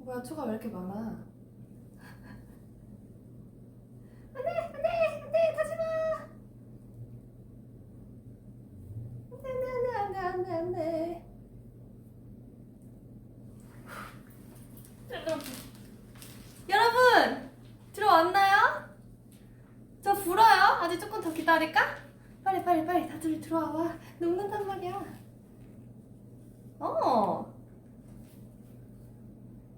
뭐야, 초가 왜 이렇게 많아? 안돼, 안돼, 안돼, 가지마. 안돼, 안돼, 안돼, 안돼, 안돼. 여러분, 들어왔나요? 저 불어요. 아직 조금 더 기다릴까? 빨리 빨리 빨리 다들 들어와. 녹는단 말이야.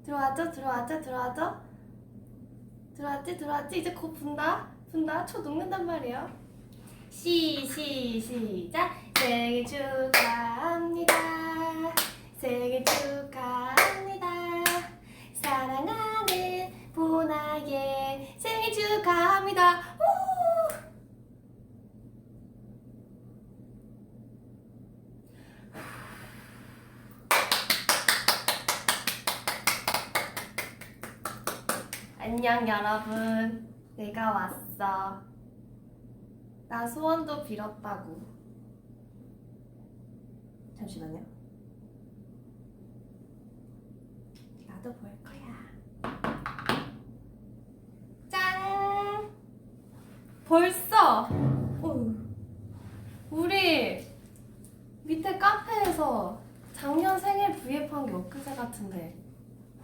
들어왔죠? 들어왔죠? 들어왔죠? 들어왔지? 들어왔지? 이제 곧 분다. 분다. 초 녹는단 말이야. 시작. 생일 축하합니다. 생일 축하합니다. 사랑하는 보나의 생일 축하합니다. 우! 안녕 여러분. 내가 왔어. 나 소원도 빌었다고. 잠시만요. 나도 볼 거야. 짠! 벌써! 우리 밑에 카페에서 작년 생일 V앱한 게 엊그제 같은데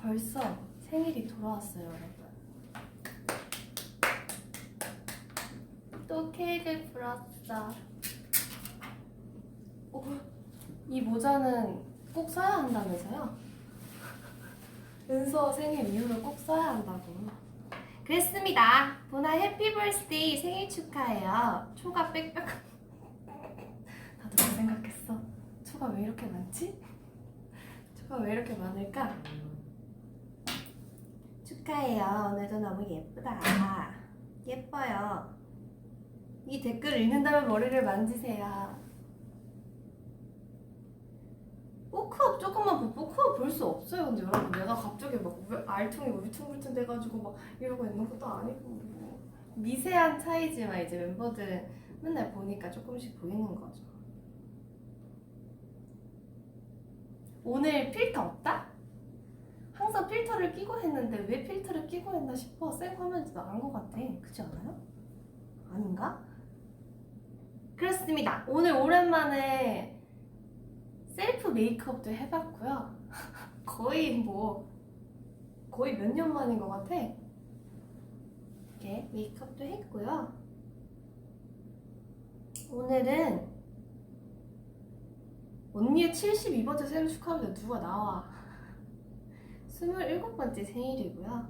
벌써 생일이 돌아왔어요, 여러분. 또 케이크를 불었어. 이 모자는 꼭 써야 한다면서요? 은서 생일 이후로 꼭 써야 한다고. 그랬습니다. 보나 해피 벌스데이 생일 축하해요. 초가 빽빽. 나도 그 생각했어. 초가 왜 이렇게 많지? 초가 왜 이렇게 많을까? 축하해요. 오늘도 너무 예쁘다. 예뻐요. 이 댓글 읽는 다음에 머리를 만지세요. 포크업 조금만 포크업 볼 수 없어요. 근데 여러분, 내가 갑자기 막 알통이 울퉁불퉁 돼가지고 막 이러고 있는 것도 아니고 뭐. 미세한 차이지만 이제 멤버들은 맨날 보니까 조금씩 보이는 거죠. 오늘 필터 없다? 항상 필터를 끼고 했는데 왜 필터를 끼고 했나 싶어. 생 화면에서 나간 것 같아. 그렇지 않아요? 아닌가? 그렇습니다. 오늘 오랜만에 셀프 메이크업도 해봤고요. 거의 몇 년 만인 것 같아. 이렇게 메이크업도 했고요. 오늘은 언니의 72번째 생일 축하합니다. 누가 나와. 27번째 생일이고요.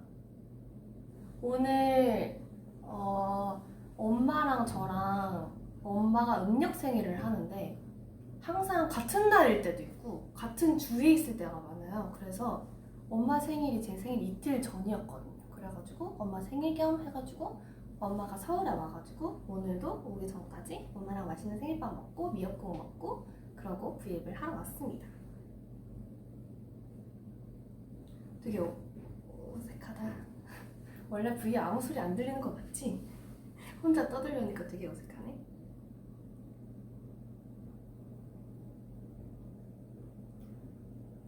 오늘 엄마랑 저랑 엄마가 음력 생일을 하는데 항상 같은 날일 때도 있고 같은 주에 있을 때가 많아요. 그래서 엄마 생일이 제 생일 이틀 전이었거든요. 그래가지고 엄마 생일 겸 해가지고 엄마가 서울에 와가지고 오늘도 오기 전까지 엄마랑 맛있는 생일밥 먹고 미역국 먹고 그러고 V앱을 하러 왔습니다. 되게 어색하다. 원래 V에 아무 소리 안 들리는 거 맞지? 혼자 떠들려니까 되게 어색하네.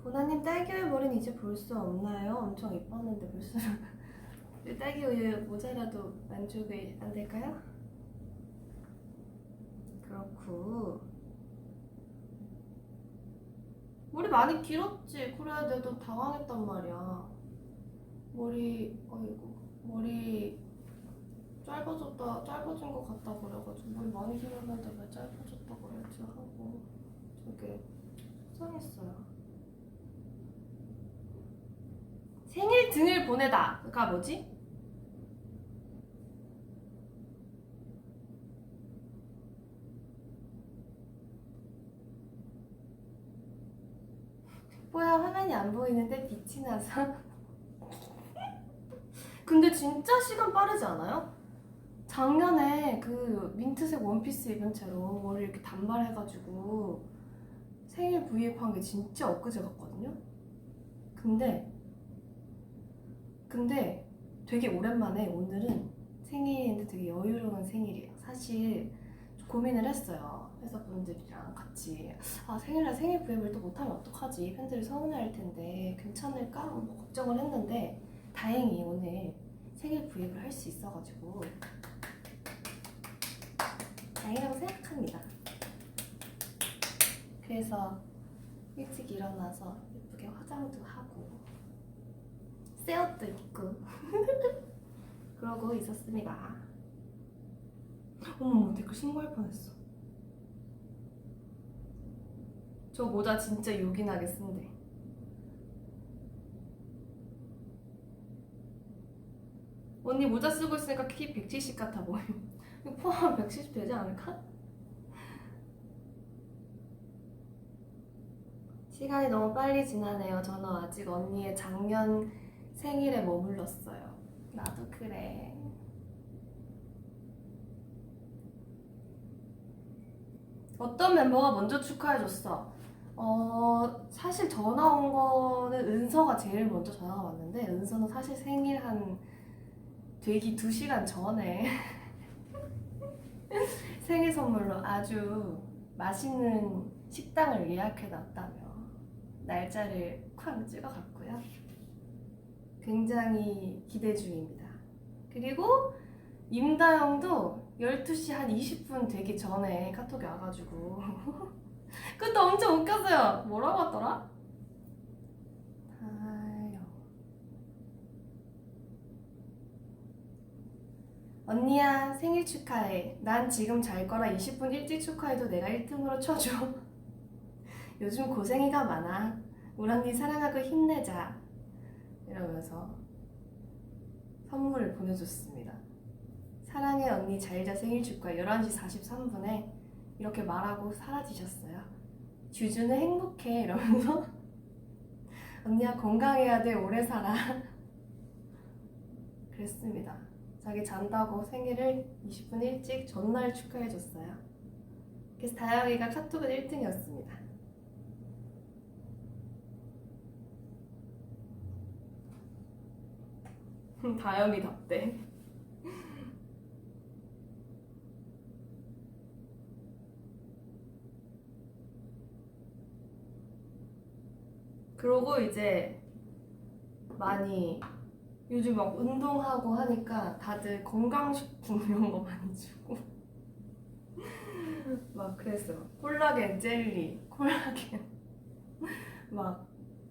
보나님, 딸기우유 머리는 이제 볼 수 없나요? 엄청 이뻤는데 벌써 딸기우유 모자라도 만족이 안 될까요? 그렇고 머리 많이 길었지. 그래야 내도 당황했단 말이야. 머리 짧아진 것 같다 그래가지고 머리 많이 길었는데 왜 짧아졌다 그랬지 하고 되게 속상했어요. 생일 등을 보내다가 뭐지? 뭐야, 화면이 안 보이는데 빛이 나서. 근데 진짜 시간 빠르지 않아요? 작년에 그 민트색 원피스 입은 채로 머리 이렇게 단발해가지고 생일 V앱 한 게 진짜 엊그제 같거든요? 근데 되게 오랜만에 오늘은 생일인데 되게 여유로운 생일이에요. 사실 저 고민을 했어요. 회사분들이랑 같이. 아, 생일날 생일 브이앱을 또 못하면 어떡하지? 팬들이 서운해할 텐데 괜찮을까? 뭐 걱정을 했는데 다행히 오늘 생일 브이앱을 할 수 있어가지고 다행이라고 생각합니다. 그래서 일찍 일어나서 예쁘게 화장도 하고 새 옷도 입고 그러고 있었습니다. 어머, 댓글 신고할 뻔했어. 저 모자 진짜 요긴하게 쓴대. 언니 모자 쓰고 있으니까 키 170 같아 보여. 이거 포함 170 되지 않을까? 시간이 너무 빨리 지나네요. 저는 아직 언니의 작년 생일에 머물렀어요. 나도 그래. 어떤 멤버가 먼저 축하해줬어? 사실 전화 온 거는 은서가 제일 먼저 전화가 왔는데 은서는 사실 생일 한 되기 2시간 전에 생일 선물로 아주 맛있는 식당을 예약해놨다며 날짜를 쾅 찍어갔고요. 굉장히 기대 중입니다. 그리고 임다영도 12시 한 20분 되기 전에 카톡이 와가지고 그것도 엄청 웃겼어요. 뭐라고 하더라? 다영 언니야 생일 축하해. 난 지금 잘 거라 20분 일찍 축하해도 내가 1등으로 쳐줘. 요즘 고생이가 많아. 우리 언니 사랑하고 힘내자. 이러면서 선물을 보내줬습니다. 사랑해 언니 잘자 생일 축하. 11시 43분에 이렇게 말하고 사라지셨어요. 주주는 행복해 이러면서 언니야 건강해야 돼 오래 살아. 그랬습니다. 자기 잔다고 생일을 20분 일찍 전날 축하해줬어요. 그래서 다영이가 카톡은 1등이었습니다. 다영이 덥대. 그러고 이제 많이 요즘 막 운동하고 하니까 다들 건강식품 이런 거 많이 주고 막 그랬어요. 콜라겐 젤리, 콜라겐 막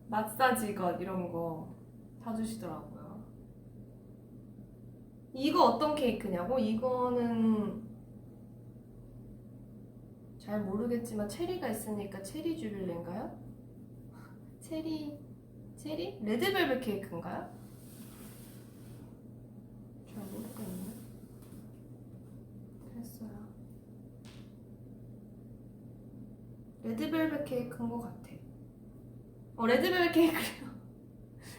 마사지건 이런 거 사주시더라고요. 이거 어떤 케이크냐고? 이거는 잘 모르겠지만 체리가 있으니까 체리 주빌레인가요? 체리? 레드벨벳 케이크인가요? 잘 모르겠네. 됐어요. 레드벨벳 케이크인 것 같아. 레드벨벳 케이크래요.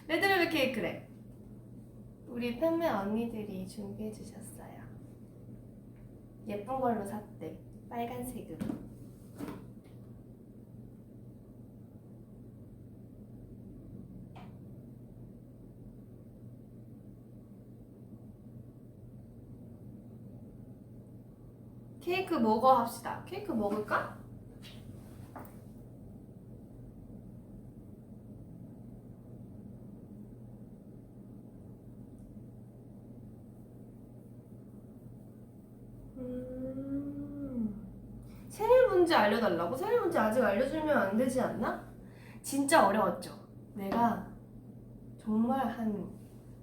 레드벨벳 케이크래. 우리 팬매 언니들이 준비해주셨어요. 예쁜 걸로 샀대. 빨간색으로. 케이크 먹어 합시다. 케이크 먹을까? 생일 문제 알려달라고? 생일 문제 아직 알려주면 안 되지 않나? 진짜 어려웠죠. 내가 정말 한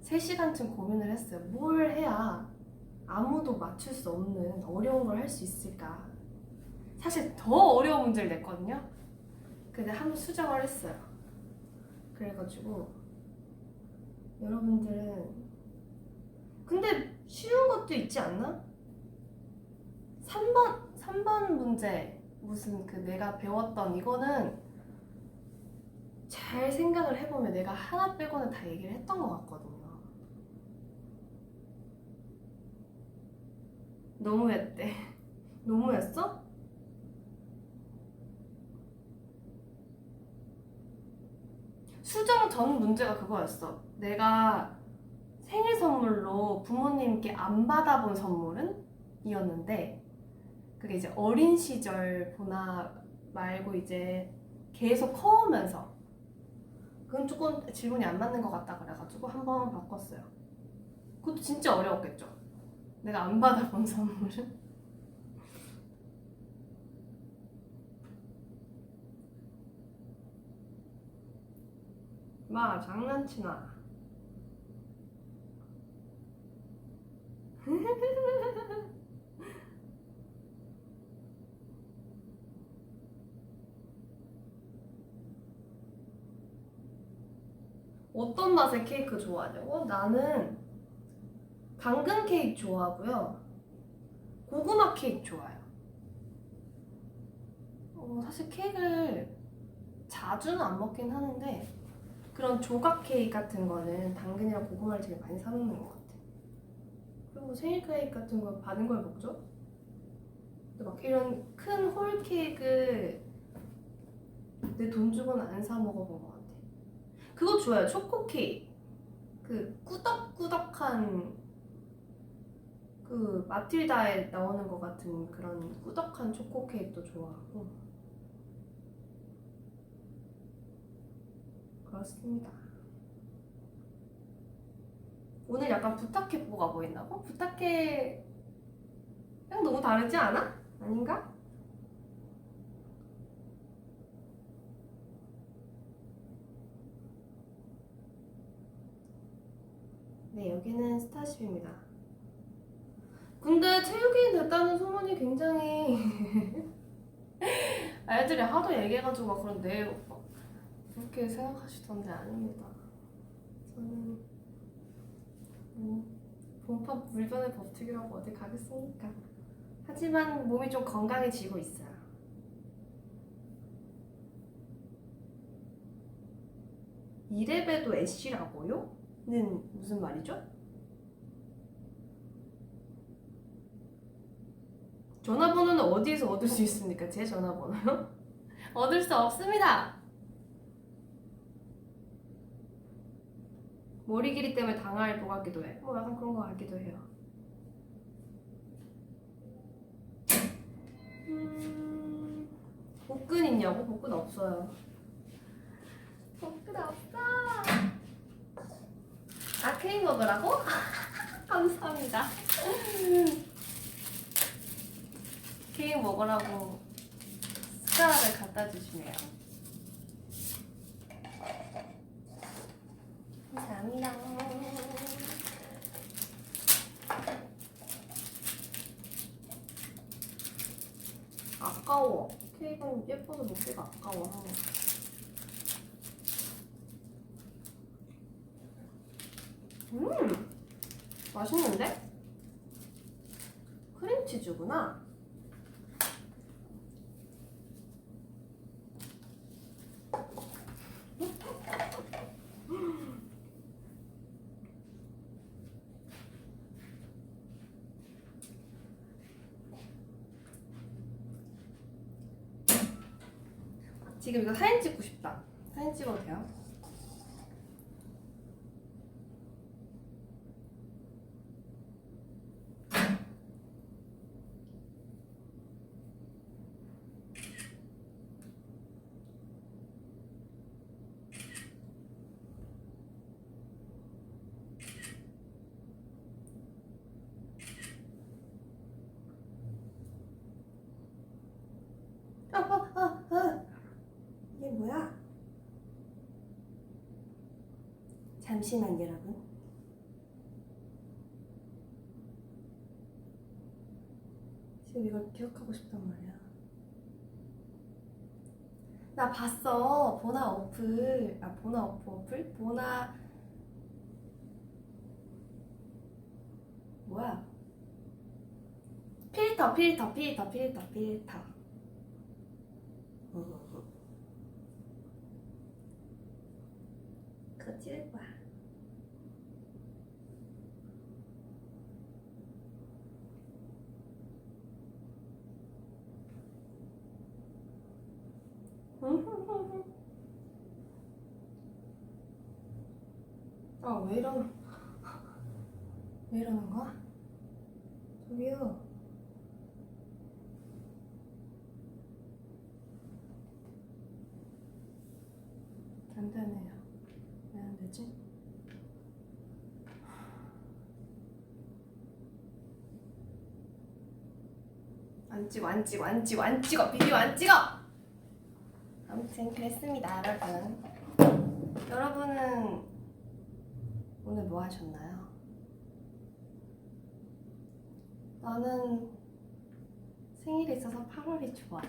3시간쯤 고민을 했어요. 뭘 해야 아무도 맞출 수 없는 어려운 걸 할 수 있을까? 사실 더 어려운 문제를 냈거든요. 근데 한번 수정을 했어요. 그래가지고 여러분들은 근데 쉬운 것도 있지 않나? 3번 문제 무슨 그 내가 배웠던 이거는 잘 생각을 해보면 내가 하나 빼고는 다 얘기를 했던 것 같거든요. 너무했대. 너무했어? 수정 전 문제가 그거였어. 내가 생일 선물로 부모님께 안 받아본 선물은? 이었는데 그게 이제 어린 시절 보나 말고 이제 계속 커오면서 그건 조금 질문이 안 맞는 것 같다 그래가지고 한 번 바꿨어요. 그것도 진짜 어려웠겠죠? 내가 안 받아본 선물은? 마 장난치나. 어떤 맛의 케이크 좋아하냐고? 나는 당근 케이크 좋아하고요. 고구마 케이크 좋아해요. 사실 케이크를 자주는 안 먹긴 하는데 그런 조각 케이크 같은 거는 당근이랑 고구마를 제일 많이 사 먹는 것 같아. 그리고 생일 케이크 같은 거 받은 걸 먹죠? 근데 막 이런 큰 홀 케이크 내 돈 주고는 안 사 먹어본 것 같아. 그거 좋아요. 초코 케이크. 그 꾸덕꾸덕한 그 마틸다에 나오는 것 같은 그런 꾸덕한 초코 케이크도 좋아하고. 그렇습니다. 오늘 약간 부탁해뽀가 보인다고? 부탁해랑 너무 다르지 않아? 아닌가? 네, 여기는 스타쉽입니다. 근데 체육인 됐다는 소문이 굉장히 애들이 하도 얘기해가지고 막 그런데 막 그렇게 생각하시던데 아닙니다. 저는 본판 물변의 법칙이라고 어디 가겠습니까? 하지만 몸이 좀 건강해지고 있어요. 이래봬도 애쉬라고요? 는 무슨 말이죠? 전화번호는 어디에서 얻을 수 있습니까? 제 전화번호요? 얻을 수 없습니다! 머리 길이 때문에 당할 것 같기도 해. 뭐 약간 그런 거 같기도 해요. 복근 있냐고? 복근 없어요. 복근 없어! 아, 케이크 먹으라고? 감사합니다. 케이크 먹으라고 숟가락을 갖다 주시네요. 감사합니다. 아까워. 케이크는 예뻐서 먹기가 아까워. 맛있는데? 크림치즈구나. 지금 이거 사진 찍고 싶다. 사진 찍어도 돼요? 이게 뭐야? 잠시만 여러분. 지금 이걸 기억하고 싶단 말이야. 나 봤어. 보나 어플. 보나 어플? 보나 뭐야? 필터. 그거 찍을 거야. 왜 이러는 거야? 저기요. 안 되네요. 왜 안 되지? 안 찍어 비디오 안 찍어. 아무튼 그랬습니다. 여러분은 오늘 뭐 하셨나요? 나는 생일이 있어서 8월이 좋아.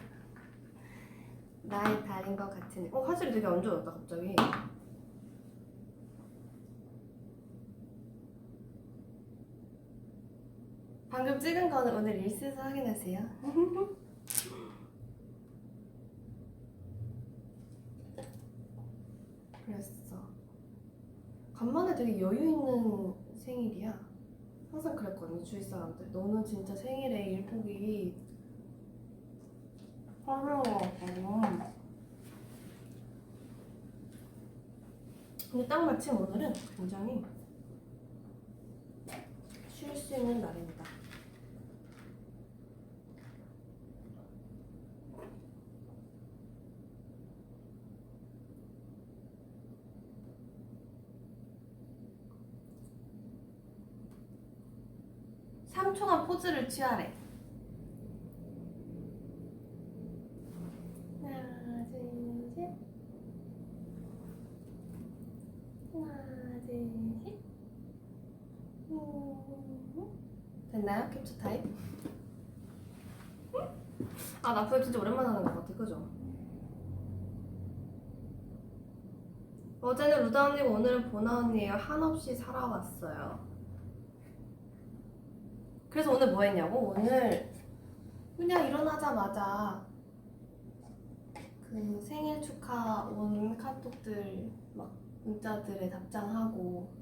나의 달인 것 같은. 화질이 되게 안 좋아졌다 갑자기. 방금 찍은 거는 오늘 릴스에서 확인하세요. 그랬어. 간만에 되게 여유 있는 생일이야. 항상 그랬거든 주위 사람들. 너는 진짜 생일에 일복이 화려하거든. 근데 딱 마침 오늘은 굉장히 쉴 수 있는 날입니다. (3초간) 포즈를 취하래. 하나 둘셋 하나 둘셋 됐나요? 캡처 타임? 아, 나 그거 진짜 오랜만에 하는 것 같아, 그죠? 어제는 루다 언니고 오늘은 보나 언니예요. 한없이 살아왔어요. 그래서 오늘 뭐 했냐고? 오늘 그냥 일어나자마자 그 생일 축하 온 카톡들 막 문자들에 답장하고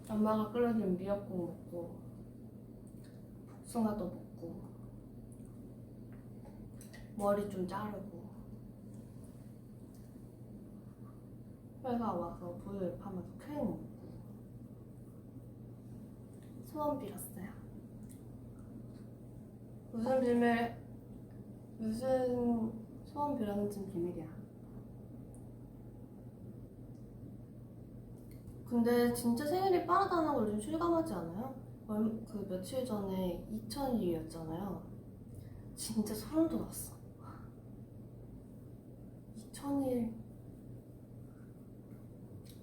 엄마가 끓여준 미역국 먹고 복숭아도 먹고 머리 좀 자르고 회사 와서 부유하면서 케이크 먹고 소원 빌었어요. 무슨 소원 빌었는지는 비밀이야. 근데 진짜 생일이 빠르다는 걸 요즘 실감하지 않아요? 그 며칠 전에 2000일이었잖아요. 진짜 소름 돋았어. 2000일.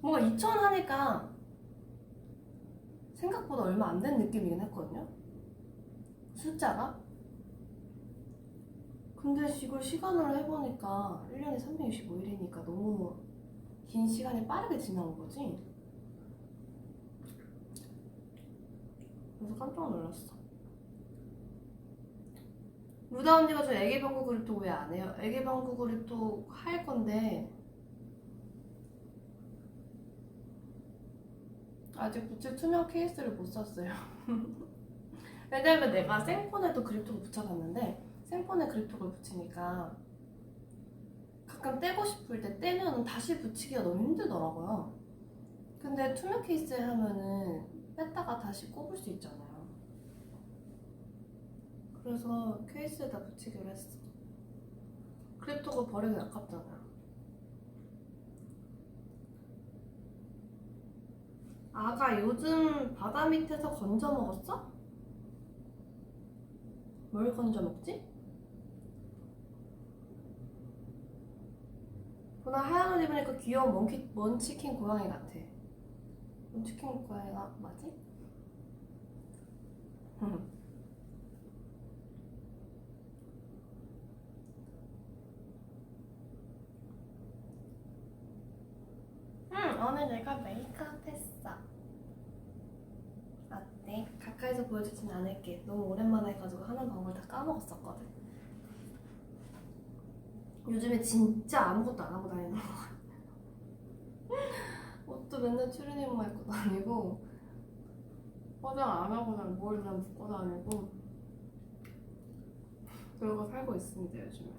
뭔가 2000 하니까 생각보다 얼마 안 된 느낌이긴 했거든요. 숫자가. 근데 이걸 시간으로 해보니까 1년에 365일이니까 너무 긴 시간이 빠르게 지나온 거지. 그래서 깜짝 놀랐어. 루다 언니가 저 애기방구 그립톡 왜 안 해요? 애기방구 그립톡 할 건데 아직 부채 투명 케이스를 못 샀어요. 왜냐면 내가 생폰에도 그립톡을 붙여놨는데 생폰에 그립톡을 붙이니까 가끔 떼고 싶을 때 떼면 다시 붙이기가 너무 힘들더라고요. 근데 투명 케이스에 하면은 뺐다가 다시 꼽을 수 있잖아요. 그래서 케이스에다 붙이기로 했어. 그립톡을 버리기 아깝잖아요. 아가 요즘 바다 밑에서 건져 먹었어? 뭘 건져 먹지? 보나 하얀 옷 입으니까 귀여운 먼치킨 고양이 같아. 먼치킨 고양이가 맞지? 오늘 내가 메이크업 했어. 어때? 가까이서 보여주진 않을게. 너무 오랜만에 해가지고 하는 방법을 다 까먹었었거든. 요즘에 진짜 아무것도 안 하고 다니는 거 같아. 옷도 맨날 추리닝만 입고 다니고 화장 안 하고 다니고 머리 그냥 묶고 다니고 그러고 살고 있습니다 요즘에.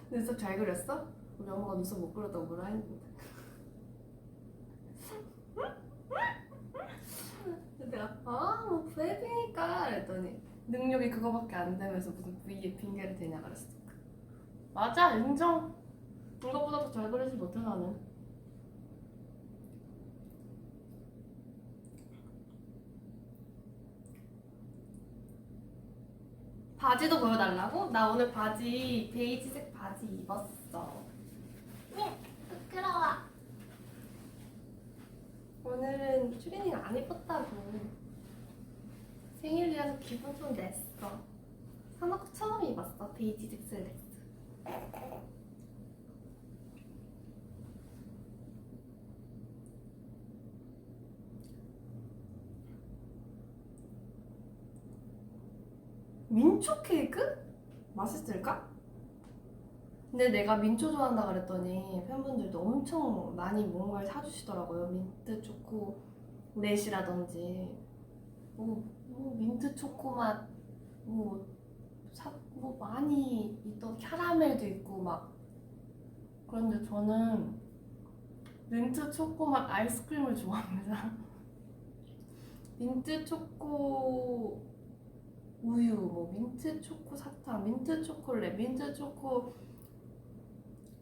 눈썹 잘 그렸어? 우리 엄마가 눈썹 못 그렸다고 뭐라 했는데. 내가 뭐 브레이크니까 그랬더니 능력이 그거밖에 안 되면서 무슨 V에 핑계를 대냐 그랬어. 맞아, 인정. 이거보다 더 잘 그리지 못해 나는. 바지도 보여달라고? 나 오늘 바지 베이지색 바지 입었어. 부끄러워. 오늘은 추리닝 안 입었다고. 생일이라서 기분 좀 냈어. 사놓고 처음 입었어. 베이지색 슬랙스. 민초 케이크? 맛있을까? 근데 내가 민초 좋아한다 그랬더니 팬분들도 엄청 많이 뭔가를 사주시더라고요. 민트 초콜릿이라든지 민트 초코맛 뭐 많이 있던 캐러멜도 있고 막. 그런데 저는 민트 초코맛 아이스크림을 좋아합니다. 민트 초코 우유, 민트 초코 사탕, 민트 초콜릿, 민트 초코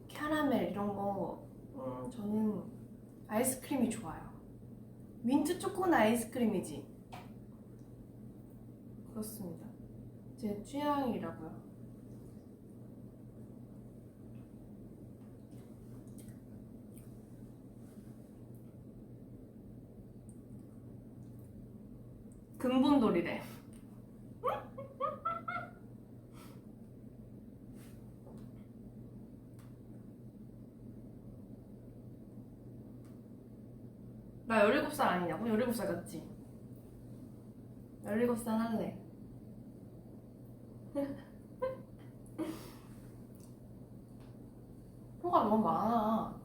캐러멜 이런 거 저는 아이스크림이 좋아요. 민트 초코는 아이스크림이지. 그렇습니다. 제 취향이라고요. 근본돌이래. 나 17살 아니냐고? 17살 같지? 17살 할래. 뭐가 너무 많아.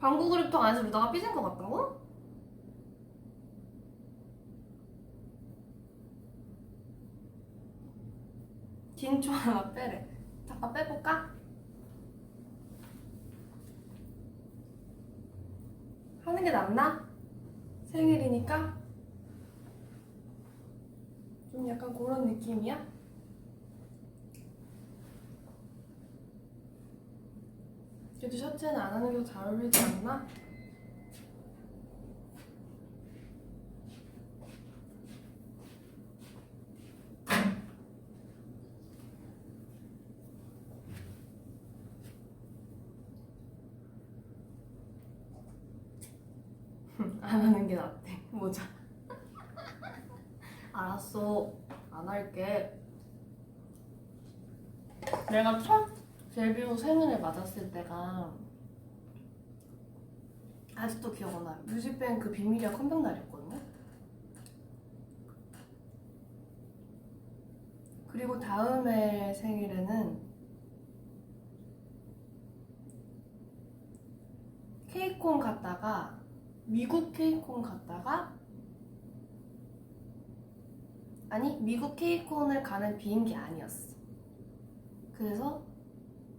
방구 그립통 안에서 루다가 삐진 것 같다고? 긴초 하나 빼래. 잠깐 빼볼까? 하는 게 낫나? 생일이니까? 좀 약간 그런 느낌이야? 그래도 셔츠는 안 하는 게 더 잘 어울리지 않나? 안 하는 게 낫대. 모자. 알았어. 안 할게. 내가 첫 데뷔 후 생일을 맞았을 때가 아직도 기억나. 뮤직뱅크 비밀이야 컴백 날이었거든요. 그리고 다음에 생일에는 케이콘 갔다가 미국 케이콘 갔다가 아니 미국 케이콘을 가는 비행기 아니었어. 그래서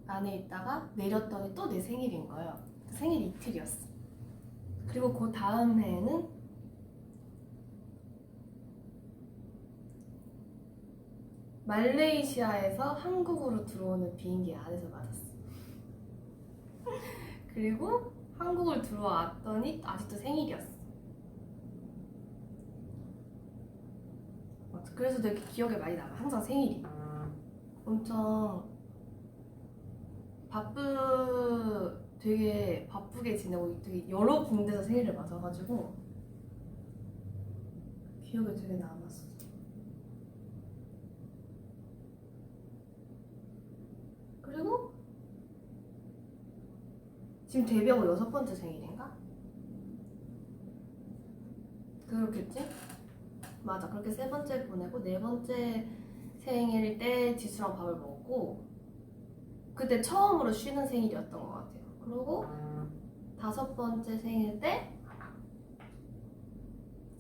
안에 있다가 내렸더니 또 내 생일인 거예요. 생일 이틀이었어. 그리고 그 다음 해에는 말레이시아에서 한국으로 들어오는 비행기 안에서 맞았어. 그리고 한국을 들어왔더니 아직도 생일이었어. 그래서 되게 기억에 많이 남아. 항상 생일이. 엄청 되게 바쁘게 지내고 되게 여러 군데서 생일을 맞아가지고 기억에 되게 남았어. 그리고 지금 데뷔하고 6번째 생일인가? 그렇겠지? 맞아. 그렇게 세 번째 보내고 네 번째 생일 때 지수랑 밥을 먹고 그때 처음으로 쉬는 생일이었던 것 같아요. 그리고 다섯 번째 생일 때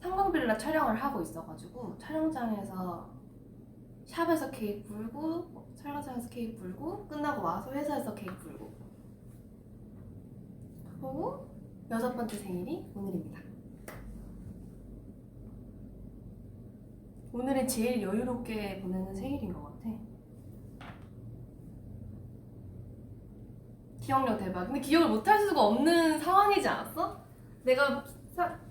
상광빌라 촬영을 하고 있어가지고 촬영장에서 샵에서 케이크 불고 촬영장에서 케이크 불고 끝나고 와서 회사에서 케이크 불고 그리고 여섯 번째 생일이 오늘입니다. 오늘이 제일 여유롭게 보내는 생일인 것 같아. 기억력 대박. 근데 기억을 못할 수가 없는 상황이지 않았어? 내가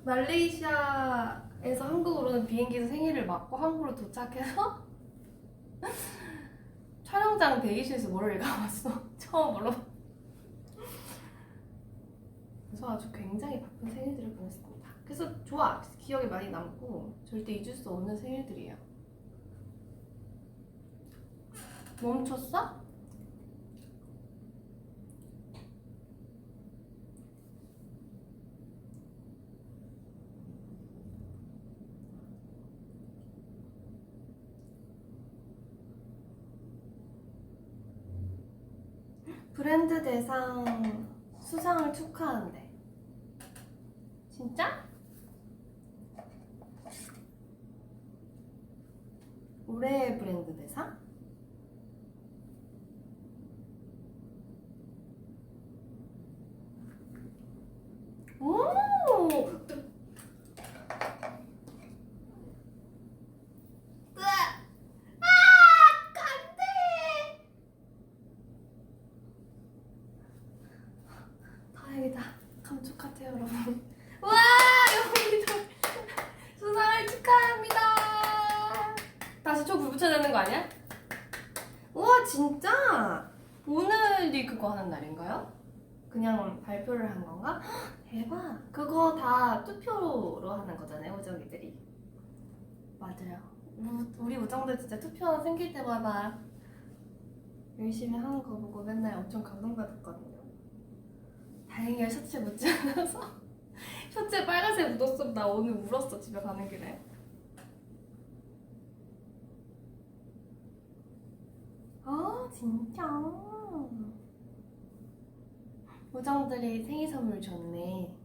말레이시아에서 한국으로는 비행기에서 생일을 맞고 한국으로 도착해서 촬영장 대기실에서 뭐를 가봤어. 처음으로. 그래서 아주 굉장히 바쁜 생일들을 보냈습니다. 그래서 좋아. 기억에 많이 남고 절대 잊을 수 없는 생일들이에요. 멈췄어? 브랜드 대상 수상을 축하한대. 진짜? 올해의 브랜드 대상? 오! 다행이다. 감축하세요, 여러분. 와, 여러분들 수상을 축하합니다. 다시 초불 붙여야 되는 거 아니야? 우와, 진짜? 오늘이 그거 하는 날인가요? 그냥 발표를 한 건가? 헉, 대박. 그거 다 투표로 하는 거잖아요, 우정이들이. 맞아요. 우리 우정들 진짜 투표 생길 때마다 열심히 하는 거 보고 맨날 엄청 감동받았거든요. 다행히 셔츠에 묻지 않아서 셔츠에 빨간색 묻었어. 나 오늘 울었어, 집에 가는 길에. 아, 진짜? 우정들이 생일 선물 줬네.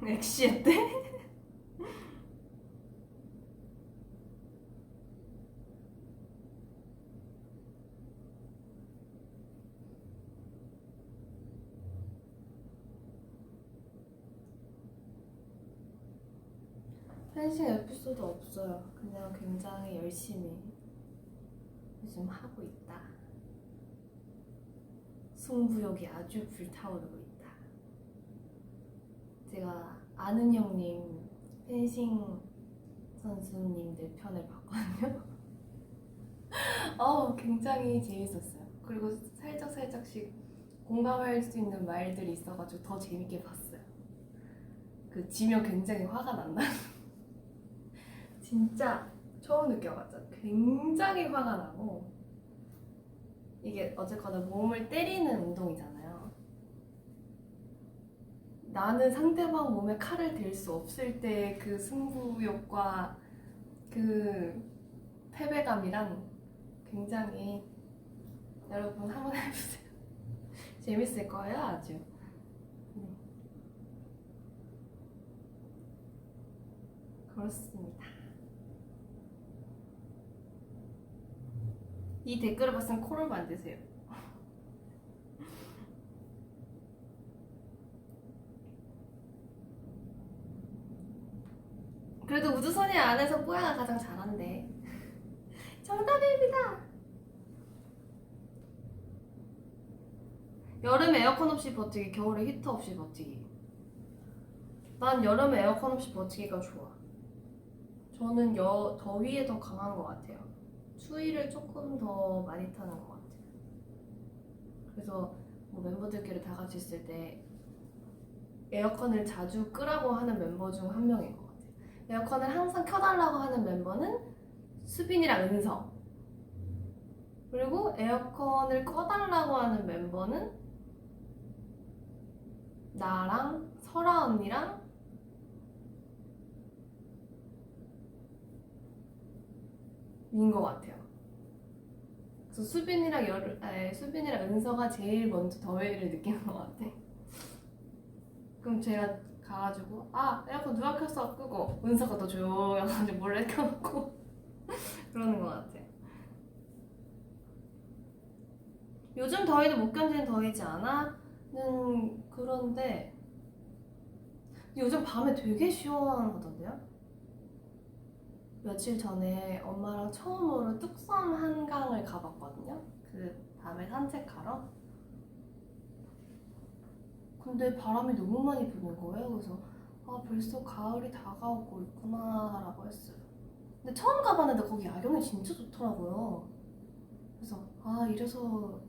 엑시했대? 펜싱 에피소드 없어요. 그냥 굉장히 열심히 요즘 하고 있다. 승부욕이 아주 불타오르고 있다. 제가 아는 형님 펜싱 선수님들 편을 봤거든요. 굉장히 재밌었어요. 그리고 살짝씩 공감할 수 있는 말들이 있어가지고 더 재밌게 봤어요. 그 지면 굉장히 화가 난다. 진짜 처음 느껴봤죠. 굉장히 화가 나고 이게 어쨌거나 몸을 때리는 운동이잖아요. 나는 상대방 몸에 칼을 댈 수 없을 때 그 승부욕과 그 패배감이란 굉장히 여러분 한번 해보세요. 재밌을 거예요, 아주. 그렇습니다. 이 댓글을 봤으면 코를 만드세요. 그래도 우주소녀 안에서 뽀야가 가장 잘한대. 정답입니다. 여름에 에어컨 없이 버티기, 겨울에 히터 없이 버티기. 난 여름에 에어컨 없이 버티기가 좋아. 저는 더위에 더 강한 것 같아요. 추위를 조금 더 많이 타는 것 같아요. 그래서 뭐 멤버들끼리 다 같이 있을 때 에어컨을 자주 끄라고 하는 멤버 중 한 명인 것 같아요. 에어컨을 항상 켜달라고 하는 멤버는 수빈이랑 은서. 그리고 에어컨을 꺼달라고 하는 멤버는 나랑 설아 언니랑 인 것 같아요. 그래서 수빈이랑 은서가 제일 먼저 더위를 느끼는 것 같아. 그럼 제가 가가지고 에어컨 누가 켰어? 끄고 은서가 더 조용해가지고 몰래 켜놓고 그러는 것 같아. 요즘 더위도 못 견디는 더위지 않아?는 그런데 요즘 밤에 되게 시원하던데요? 며칠 전에 엄마랑 처음으로 뚝섬 한강을 가봤거든요. 그 밤에 산책하러. 근데 바람이 너무 많이 부는 거예요. 그래서 벌써 가을이 다가오고 있구나 라고 했어요. 근데 처음 가봤는데 거기 야경이 진짜 좋더라고요. 그래서 이래서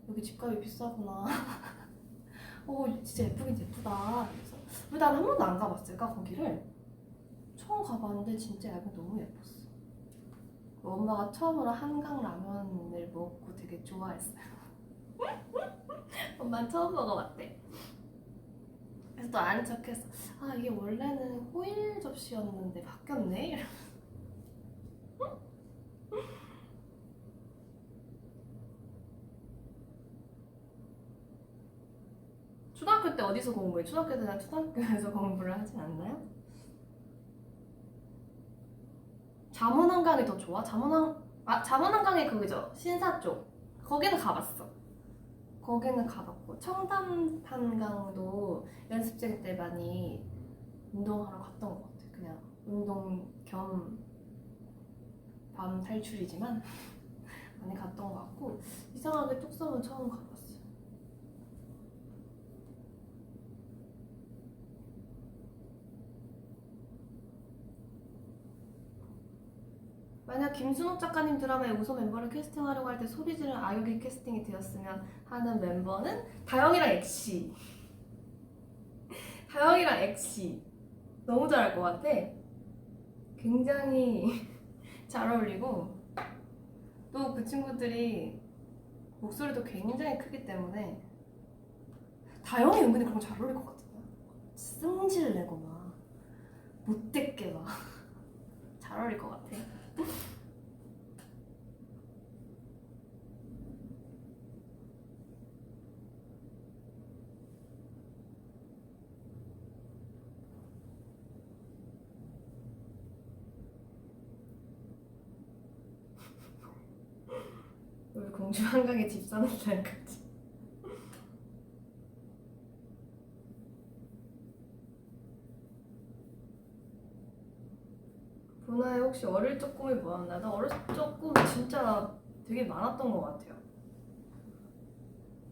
여기 집값이 비싸구나. 진짜 예쁘긴 예쁘다. 그래서 왜 난 한 번도 안 가봤을까 거기를? 처음 가봤는데 진짜 야경 너무 예뻤어. 엄마가 처음으로 한강 라면을 먹고 되게 좋아했어요. 엄마는 처음 먹어봤대. 그래서 또 아는 척했어. 이게 원래는 호일 접시였는데 바뀌었네? 초등학교 때 어디서 공부해? 초등학교 때는 초등학교에서 공부를 하진 않나요? 잠원한강이 더 좋아? 잠원한강이 그거죠? 신사 쪽. 거기는 가봤어. 거기는 가봤고 청담한강도 연습생 때 많이 운동하러 갔던 것 같아. 그냥 운동 겸 밤 탈출이지만 많이 갔던 것 같고 이상하게 뚝섬은 처음 가봤어. 만약 김순옥 작가님 드라마의 우소 멤버를 캐스팅하려고 할 때 소리 지르는 아육이 캐스팅이 되었으면 하는 멤버는 다영이랑 엑시. 다영이랑 엑시 너무 잘할 것 같아. 굉장히 잘 어울리고 또 그 친구들이 목소리도 굉장히 크기 때문에 다영이 은근히 그런 거 잘 어울릴 것 같아요. 승질 내고 막 못됐게 막 잘 어울릴 것 같아. 우리 공주 한강에 집 사는 날까지. 보나에 혹시 어릴 적 꿈이 뭐였나? 나 어릴 적 꿈 진짜 되게 많았던 것 같아요.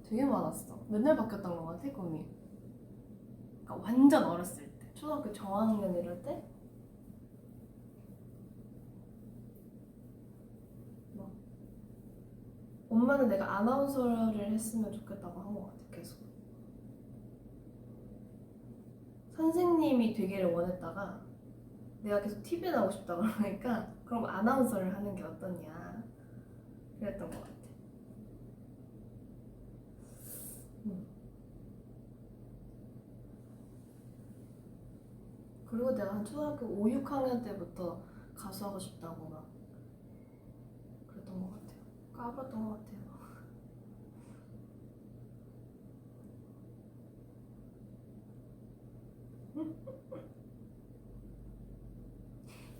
되게 많았어. 맨날 바뀌었던 것 같아 꿈이. 그러니까 완전 어렸을 때, 초등학교 저학년 이럴 때 뭐, 엄마는 내가 아나운서를 했으면 좋겠다고 한 것 같아. 계속 선생님이 되기를 원했다가 내가 계속 TV에 나오고 싶다 그러니까 그럼 아나운서를 하는 게 어떠냐 그랬던 것 같아. 그리고 내가 한 초등학교 5, 6학년 때부터 가수 하고 싶다고 막 그랬던 것 같아요. 까불었던 것 같아요.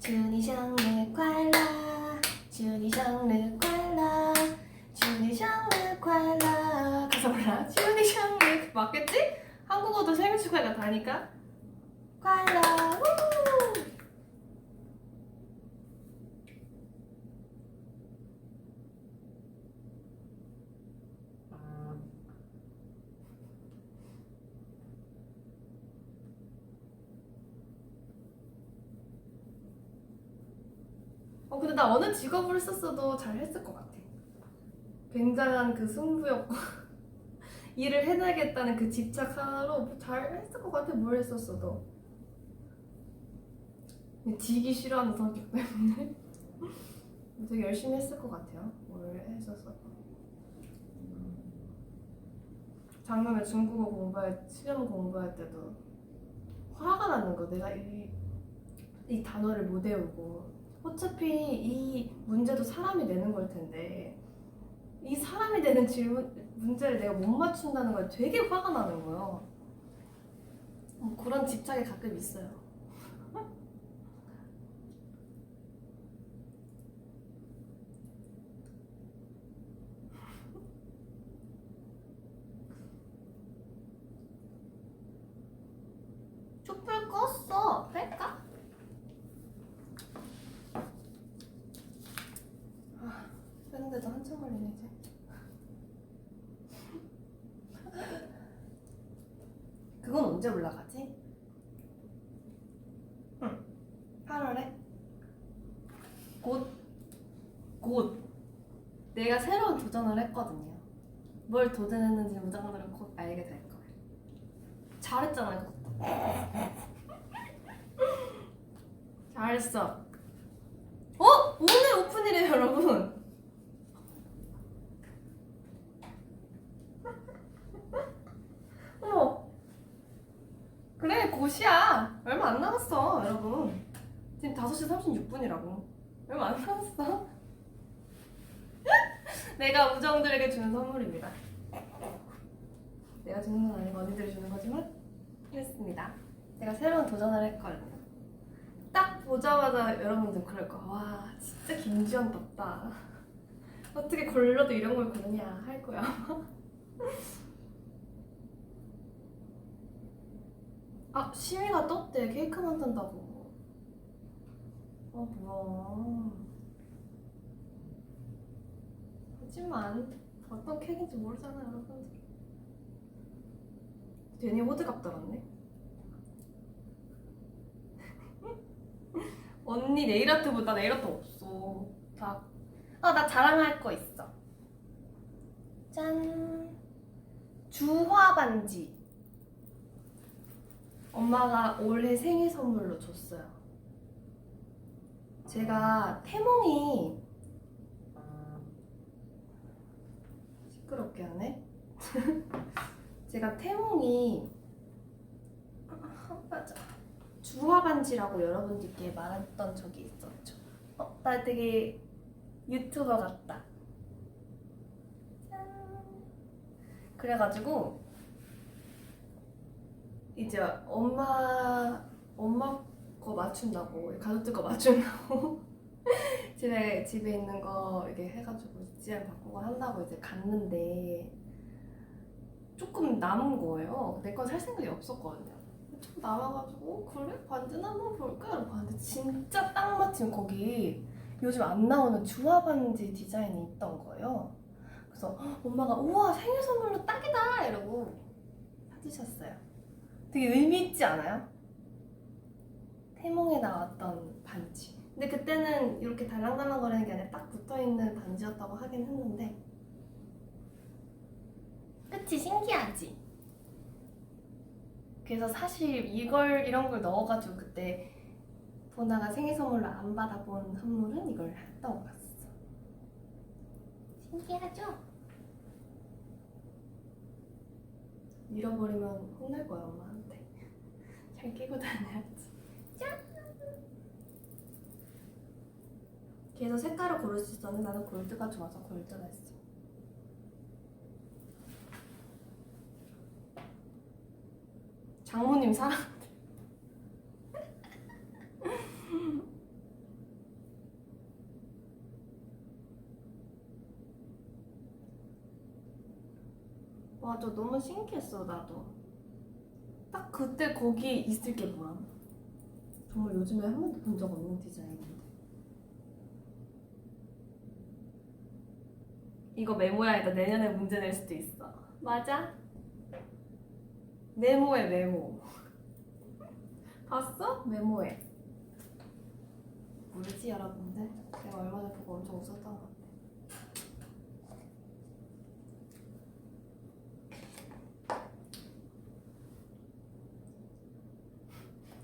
祝你生日快乐，祝你生日快乐，祝你生日快乐. 가사 몰라? 祝你生日 맞겠지? 한국어도 생일 축하가 다니까. 快乐. 근데 나 어느 직업을 했었어도 잘 했을 것 같아. 굉장한 그 승부욕과 일을 해내겠다는 그 집착 하나로 잘 했을 것 같아. 뭘 했었어도. 지기 싫어하는 성격 때문에 되게 열심히 했을 것 같아요. 뭘 했었어도. 작년에 중국어 시험 공부할 때도 화가 나는 거. 내가 이 단어를 못 외우고 어차피 이 문제도 사람이 내는 걸 텐데 이 사람이 내는 문제를 내가 못 맞춘다는 걸 되게 화가 나는 거예요. 그런 집착이 가끔 있어요. 촛불 껐어. 뺄까? 빼는데도 한참 걸리네 이제. 그건 언제 올라가지? 응, 8월에? 곧 내가 새로운 도전을 했거든요. 뭘 도전했는지 우정들은 곧 알게 될 거예요. 잘했잖아 그것도. 잘했어. 오늘 오픈이래요 여러분. 어머, 그래 곧이야. 얼마 안 남았어 여러분. 지금 5시 36분이라고. 얼마 안 남았어. 내가 우정들에게 주는 선물입니다. 내가 주는 건 아니고 언니들이 주는 거지만 했습니다. 제가 새로운 도전을 했거든요. 딱 보자마자 여러분들 그럴 거야. 와 진짜 김지연답다. 어떻게 골라도 이런 걸 고르냐 할 거야. 아 시미가 떴대. 케이크 만든다고. 뭐야. 하지만 어떤 케이크인지 모르잖아요 여러분들. 괜히 호들갑 떨었네. 언니 네일아트보다 네일아트 없어. 나 자랑할 거 있어. 짠. 주화 반지. 엄마가 올해 생일 선물로 줬어요. 제가 태몽이 시끄럽게 하네. 제가 태몽이 맞아. 주화 반지라고 여러분들께 말했던 적이 있었죠. 나 되게 유튜버 같다. 짠. 그래가지고 이제 엄마 거 맞춘다고, 가족들 거 맞춘다고 집에 있는 거 이렇게 해가지고 디자인 바꾸고 한다고 이제 갔는데 조금 남은 거예요. 내 건 살 생각이 없었거든요. 좀 남아가지고 그래? 반지는 한번 볼까? 이러고 봤는데 진짜 딱 마침 거기 요즘 안 나오는 주화 반지 디자인이 있던 거예요. 그래서 엄마가 우와 생일 선물로 딱이다 이러고 사주셨어요. 되게 의미 있지 않아요? 태몽에 나왔던 반지. 근데 그때는 이렇게 달랑달랑거리는 게 아니라 딱 붙어있는 반지였다고 하긴 했는데 그치? 신기하지? 그래서 사실 이런 걸 넣어가지고 그때 보나가 생일 선물로 안 받아본 선물은 이걸 했던 것 같았어. 신기하죠? 잃어버리면 혼낼 거야 엄마한테. 잘 끼고 다녀야지. 짠! 그래서 색깔을 고를 수 있었는데 나는 골드가 좋아서 골드가 했어. 장모님 사랑한대. 맞아, 너무 신기했어 나도. 딱 그때 거기 있을 게 뭐야. 정말 요즘에 한 번도 본 적 없는 디자인인데. 이거 메모야겠다. 내년에 문제 낼 수도 있어. 맞아? 메모해 메모. 봤어? 메모해. 모르지 여러분들? 내가 얼마 전에 보고 엄청 웃었던 것 같아.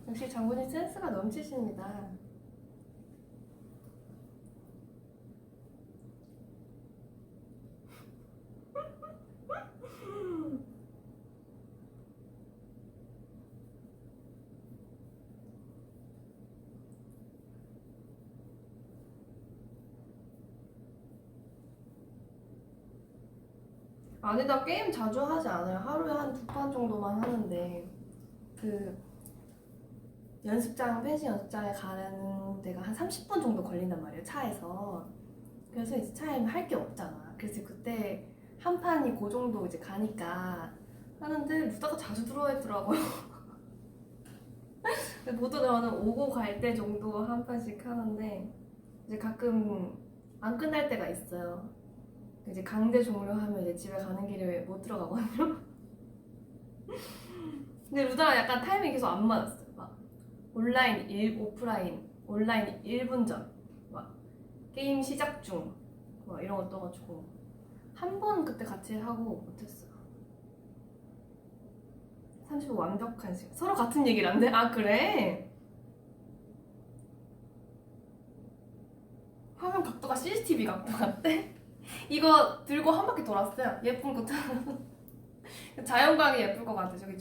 역시 장군님 센스가 넘치십니다. 아니, 나 게임 자주 하지 않아요. 하루에 한 2판 정도만 하는데, 그, 펜싱 연습장에 가는 데가 한 30분 정도 걸린단 말이에요, 차에서. 그래서 이제 차에 할 게 없잖아. 그래서 그때 한 판이 그 정도 이제 가니까 하는데, 루다가 자주 들어와 있더라고요. 보통은 오고 갈 때 정도 한 판씩 하는데, 이제 가끔 안 끝날 때가 있어요. 이제 강대 종료하면 이제 집에 가는 길에 못 들어가거든요. 근데 루다가 약간 타이밍이 계속 안 맞았어요. 막 온라인 1, 오프라인, 온라인 1분 전, 막 게임 시작 중, 막 이런 거 떠가지고 한 번 그때 같이 하고 못했어요. 30분 완벽한 시간. 서로 같은 얘기를 안 돼? 아, 그래? 화면 각도가 CCTV 각도 같대? 이거 들고 한 바퀴 돌았어요. 예쁜 것처럼. 자연광이 예쁠 것 같아. 저기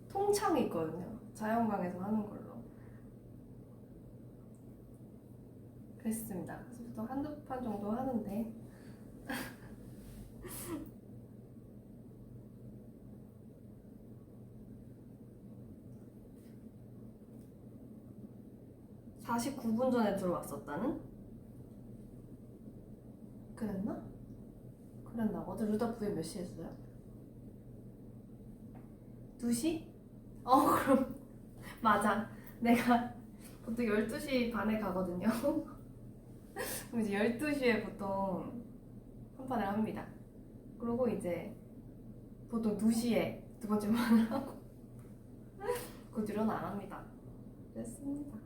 통창이 있거든요. 자연광에서 하는 걸로. 그랬습니다. 그래서 또 한두 판 정도 하는데. (49분) 전에 들어왔었다는? 그랬나? 그랬나? 어제 루다 부에 몇 시에 했어요? 2시? 그럼 맞아. 내가 보통 12시 반에 가거든요. 그럼 이제 12시에 보통 한 판을 합니다. 그리고 이제 보통 2시에 두 번째 판을 하고 그 뒤로는 안 합니다. 그랬습니다.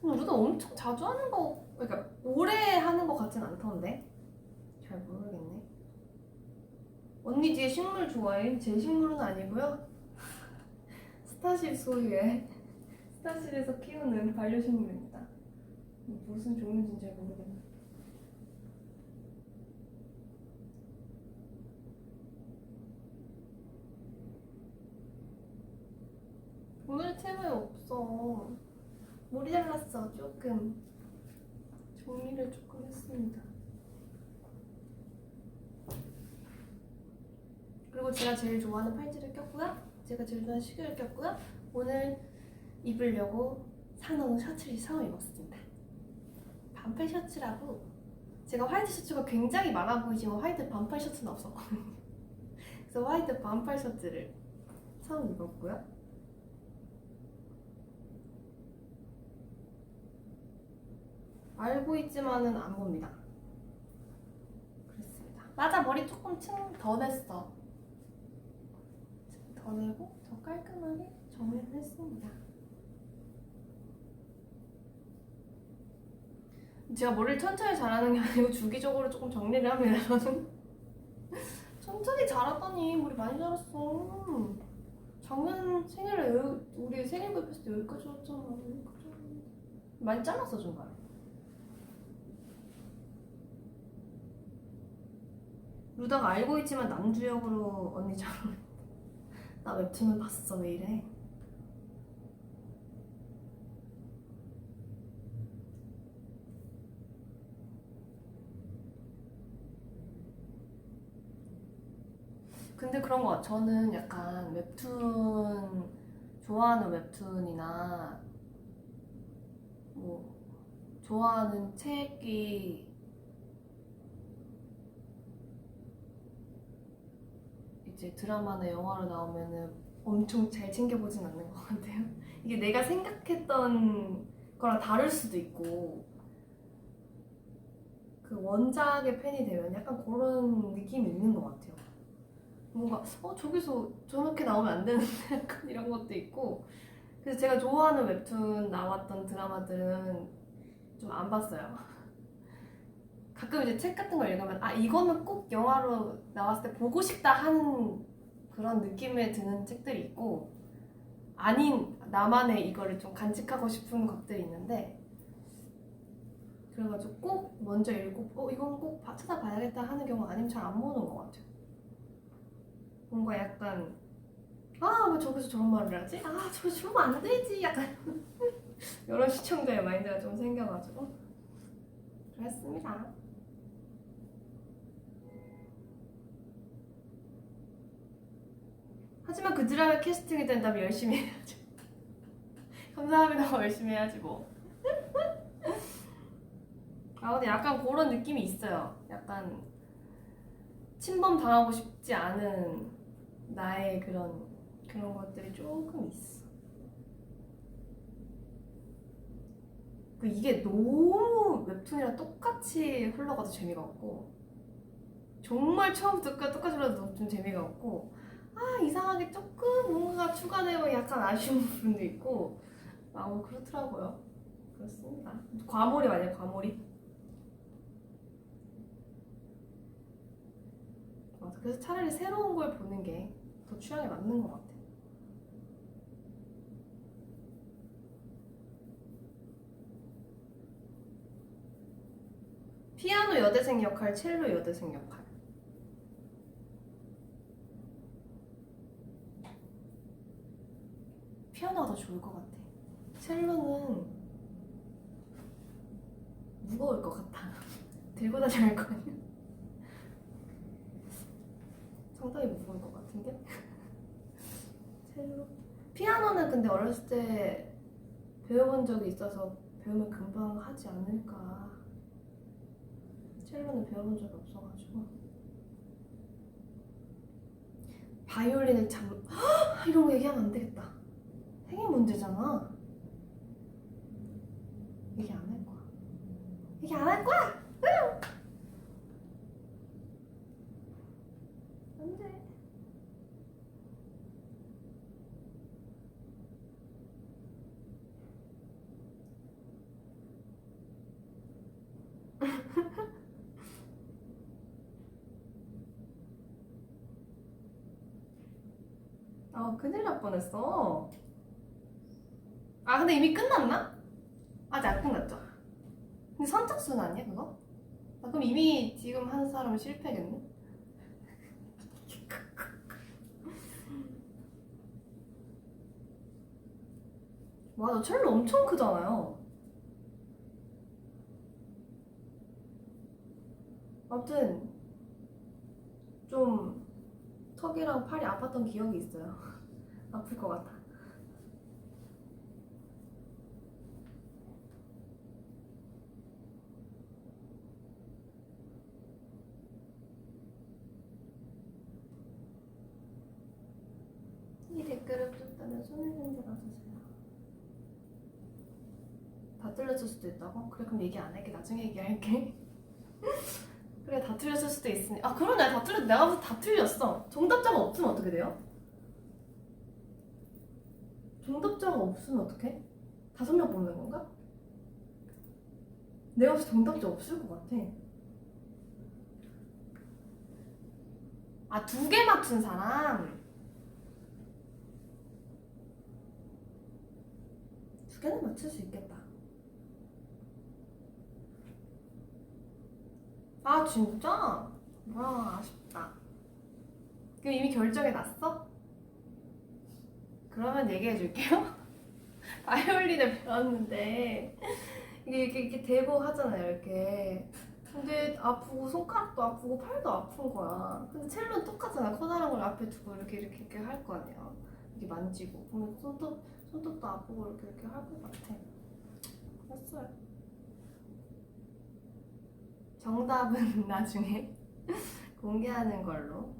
루다 엄청 자주 하는 거, 그러니까 오래 하는 거 같진 않던데? 잘 모르겠네. 언니 뒤에 식물 좋아해? 제 식물은 아니고요. 스타쉽 소유의 스타쉽에서 키우는 반려식물입니다. 무슨 종류인지 잘 모르겠네. 오늘 테마에 없어. 머리 잘랐어. 조금 정리를 조금 했습니다. 그리고 제가 제일 좋아하는 팔찌를 꼈고요. 제가 제일 좋아하는 시계를 꼈고요. 오늘 입으려고 사놓은 셔츠를 처음 입었습니다. 반팔 셔츠라고. 제가 화이트 셔츠가 굉장히 많아 보이지만 화이트 반팔 셔츠는 없었거든요. 그래서 화이트 반팔 셔츠를 처음 입었고요. 알고 있지만은 안 봅니다. 그렇습니다. 맞아, 머리 조금 더 냈어. 더 내고 더 깔끔하게 정리를 했습니다. 제가 머리를 천천히 자라는 게 아니고 주기적으로 조금 정리를 합니다. 저는 천천히 자랐더니 머리 많이 자랐어. 작년 생일에 우리 생일 뷔페했을 때 여기까지 왔잖아. 많이 잘랐어 중간에. 루다가 알고 있지만 남주역으로 언니 잘 어울린다. 나 웹툰을 봤어. 왜 이래? 근데 그런 거 같아. 저는 약간 웹툰 좋아하는 웹툰이나 뭐 좋아하는 책이 이제 드라마나 영화로 나오면은 엄청 잘 챙겨보진 않는 것 같아요. 이게 내가 생각했던 거랑 다를 수도 있고 그 원작의 팬이 되면 약간 그런 느낌이 있는 것 같아요. 뭔가 저기서 저렇게 나오면 안 되는데 약간 이런 것도 있고. 그래서 제가 좋아하는 웹툰 나왔던 드라마들은 좀 안 봤어요. 가끔 이제 책 같은 걸 읽으면 이거는 꼭 영화로 나왔을 때 보고 싶다 하는 그런 느낌에 드는 책들이 있고, 아닌 나만의 이거를 좀 간직하고 싶은 것들이 있는데, 그래가지고 꼭 먼저 읽고 이건 꼭 찾아봐야겠다 하는 경우 아니면 잘 안 보는 것 같아요. 뭔가 약간 왜 저기서 저런 말을 하지? 저기서 저러면 안 되지 약간 이런 시청자의 마인드가 좀 생겨가지고 그랬습니다. 하지만 그 드라마 캐스팅이 된다면 열심히 해야죠. 감사합니다. 열심히 해야지 뭐. 근데 약간 그런 느낌이 있어요. 약간 침범 당하고 싶지 않은 나의 그런 것들이 조금 있어. 이게 너무 웹툰이랑 똑같이 흘러가도 재미가 없고, 정말 처음부터 끝까지 똑같이 흘러도 좀 재미가 없고, 이상하게 조금 뭔가 추가되면 약간 아쉬운 부분도 있고, 뭐 그렇더라고요. 그렇습니다. 과몰입 아니에요, 과몰입? 맞아. 그래서 차라리 새로운 걸 보는 게 더 취향에 맞는 것 같아. 피아노 여대생 역할, 첼로 여대생 역할. 피아노가 더 좋을 것 같아. 첼로는 무거울 것 같아. 들고 다녀야 할 거 아니야? 상당히 무거울 것 같은데? 첼로? 피아노는 근데 어렸을 때 배워본 적이 있어서 배우면 금방 하지 않을까. 첼로는 배워본 적이 없어가지고. 바이올린은 참 이런 거 얘기하면 안 되겠다. 생일 문제잖아. 얘기 안 할 거야. 얘기 안 할 거야! 안 돼. 큰일 날 뻔했어. 근데 이미 끝났나? 아직 안 끝났죠? 근데 선착순 아니야 그거? 그럼 이미 지금 한 사람은 실패겠네? 맞아, 첼로 엄청 크잖아요. 아무튼 좀 턱이랑 팔이 아팠던 기억이 있어요. 아플 것 같아. 이 댓글을 줬다면 손을 흔들어주세요. 다 틀렸을 수도 있다고? 그래, 그럼 얘기 안 할게. 나중에 얘기할게. 그래, 다 틀렸을 수도 있으니. 그러네. 다 틀렸. 내가 봐서 다 틀렸어. 정답자가 없으면 어떻게 돼요? 정답자가 없으면 어떡해? 5명 뽑는 건가? 내가 봐서 정답자 없을 것 같아. 2개 맞춘 사람? 2개는 맞출 수 있겠다. 진짜? 와, 아쉽다. 그럼 이미 결정이 났어? 그러면 얘기해줄게요. 바이올린을 배웠는데 이게 대고 하잖아요, 이렇게. 근데 아프고 손가락도 아프고 팔도 아픈 거야. 근데 첼로는 똑같잖아. 커다란 걸 앞에 두고 이렇게 할 거 아니야. 이렇게 만지고 그러면 손톱도 아프고 이렇게 할 것 같아. 그랬어요. 정답은 나중에 공개하는 걸로.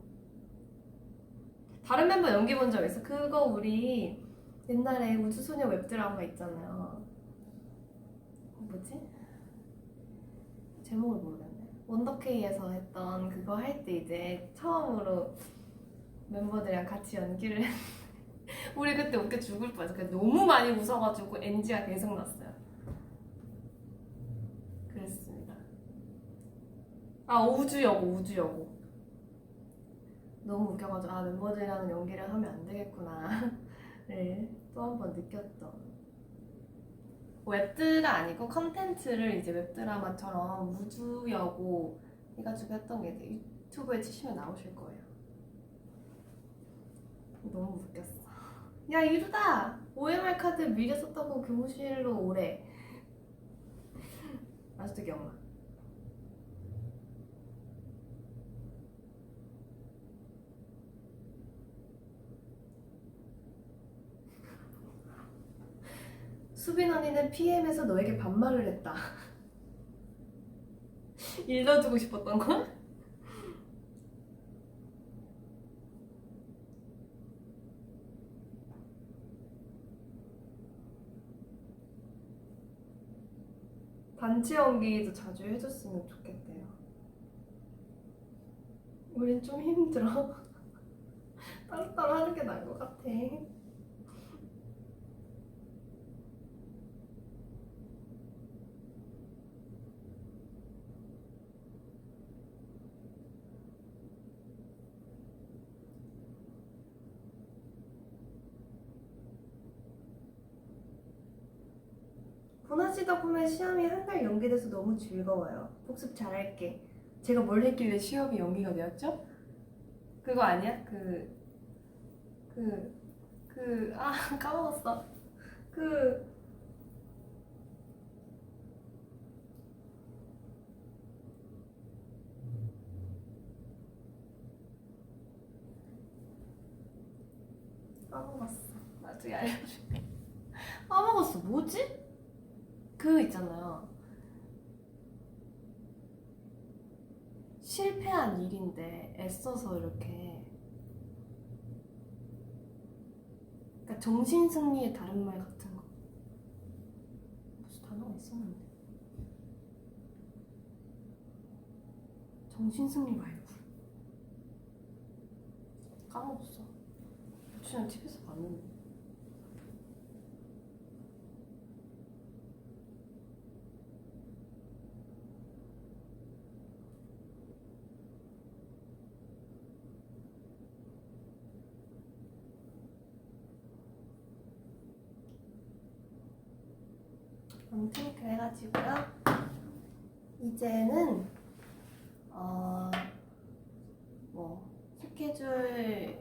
다른 멤버 연기 본 적 있어? 그거 우리 옛날에 우주소녀 웹드라마 있잖아요. 뭐지? 제목을 모르겠네. 원더케이에서 했던 그거 할 때 이제 처음으로 멤버들이랑 같이 연기를 했는데 우리 그때 웃겨 죽을 뻔했어. 너무 많이 웃어가지고 NG가 계속 났어요. 그랬습니다. 우주여고. 너무 웃겨가지고 멤버들이랑 연기를 하면 안 되겠구나 를 또 한 번 느꼈던. 웹드가 아니고 컨텐츠를 이제 웹드라마처럼 우주여고 해가지고 했던 게 이제 유튜브에 치시면 나오실 거예요. 너무 웃겼어. 야 이루다! OMR 카드 밀려 썼다고 교무실로 오래. 아직도 기억나. 수빈 언니는 PM에서 너에게 반말을 했다. 일러주고 싶었던 걸? 단체 연기도 자주 해줬으면 좋겠대요. 우린 좀 힘들어. 따로따로 하는 게 나은 것 같아. 보나시다 보면 시험이 한 달 연기돼서 너무 즐거워요. 복습 잘할게. 제가 뭘 했길래 시험이 연기가 되었죠? 그거 아니야? 까먹었어. 그, 까먹었어. 나중에 알려줄게. 까먹었어. 뭐지? 그 있잖아요. 실패한 일인데 애써서 이렇게. 그러니까 정신승리의 다른 말 같은 거. 무슨 단어가 있었는데. 정신승리 말고. 까먹었어. 며칠 전에 TV에서 봤는데. 아무튼 그래가지고요. 이제는 뭐 스케줄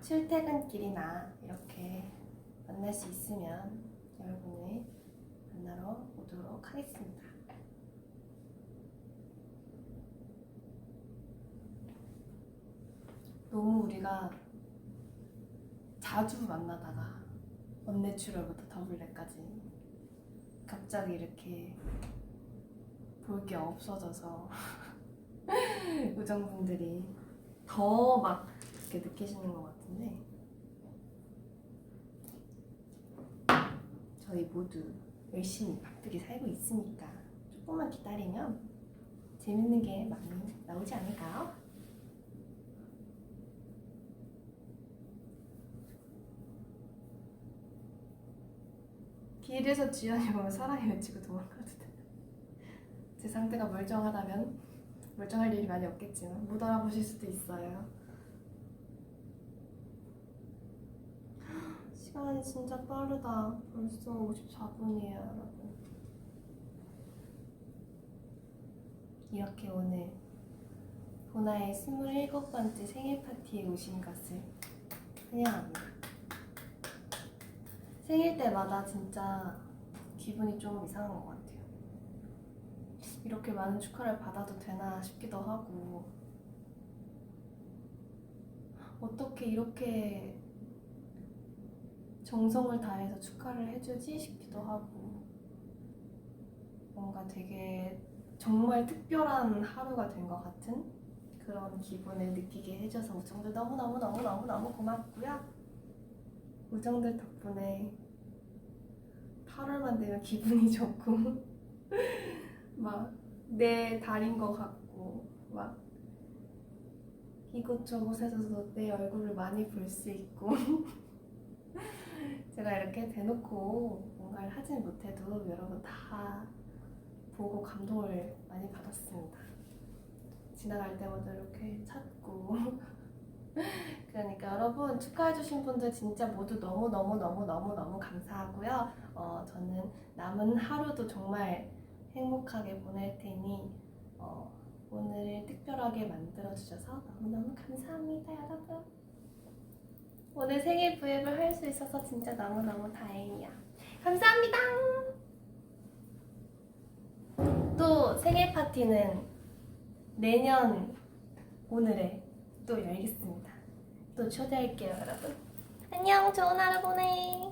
출퇴근길이나 이렇게 만날 수 있으면 여러분을 만나러 오도록 하겠습니다. 너무 우리가 자주 만나다가 언내추럴부터 더블랙까지 갑자기 이렇게 볼 게 없어져서 우정분들이 더 막 이렇게 느끼시는 것 같은데, 저희 모두 열심히 바쁘게 살고 있으니까 조금만 기다리면 재밌는 게 많이 나오지 않을까요? 길에서 지연이 보면 사랑이 외치고 도망가도 돼. 제 상태가 멀쩡하다면 멀쩡할 일이 많이 없겠지만 못 알아보실 수도 있어요. 시간이 진짜 빠르다. 벌써 54분이에요, 여러분. 이렇게 오늘 보나의 27번째 생일 파티에 오신 것을 환영합니다. 생일 때마다 진짜 기분이 좀 이상한 것 같아요. 이렇게 많은 축하를 받아도 되나 싶기도 하고, 어떻게 이렇게 정성을 다해서 축하를 해주지 싶기도 하고, 뭔가 되게 정말 특별한 하루가 된 것 같은 그런 기분을 느끼게 해줘서 우정들 너무너무너무너무너무 고맙고요. 우정들 덕분에 8월만 되면 기분이 좋고 막 내 달인 것 같고, 막 이곳저곳에서도 내 얼굴을 많이 볼 수 있고 제가 이렇게 대놓고 뭔가를 하진 못해도 여러분 다 보고 감동을 많이 받았습니다. 지나갈 때마다 이렇게 찾고 그러니까 여러분, 축하해주신 분들 진짜 모두 너무너무너무너무너무 감사하고요. 저는 남은 하루도 정말 행복하게 보낼 테니 오늘 특별하게 만들어주셔서 너무너무 감사합니다, 여러분. 오늘 생일 브이앱을 할 수 있어서 진짜 너무너무 다행이야. 감사합니다. 또 생일 파티는 내년 오늘에 또 열겠습니다. 또 초대할게요, 여러분. 안녕, 좋은 하루 보내.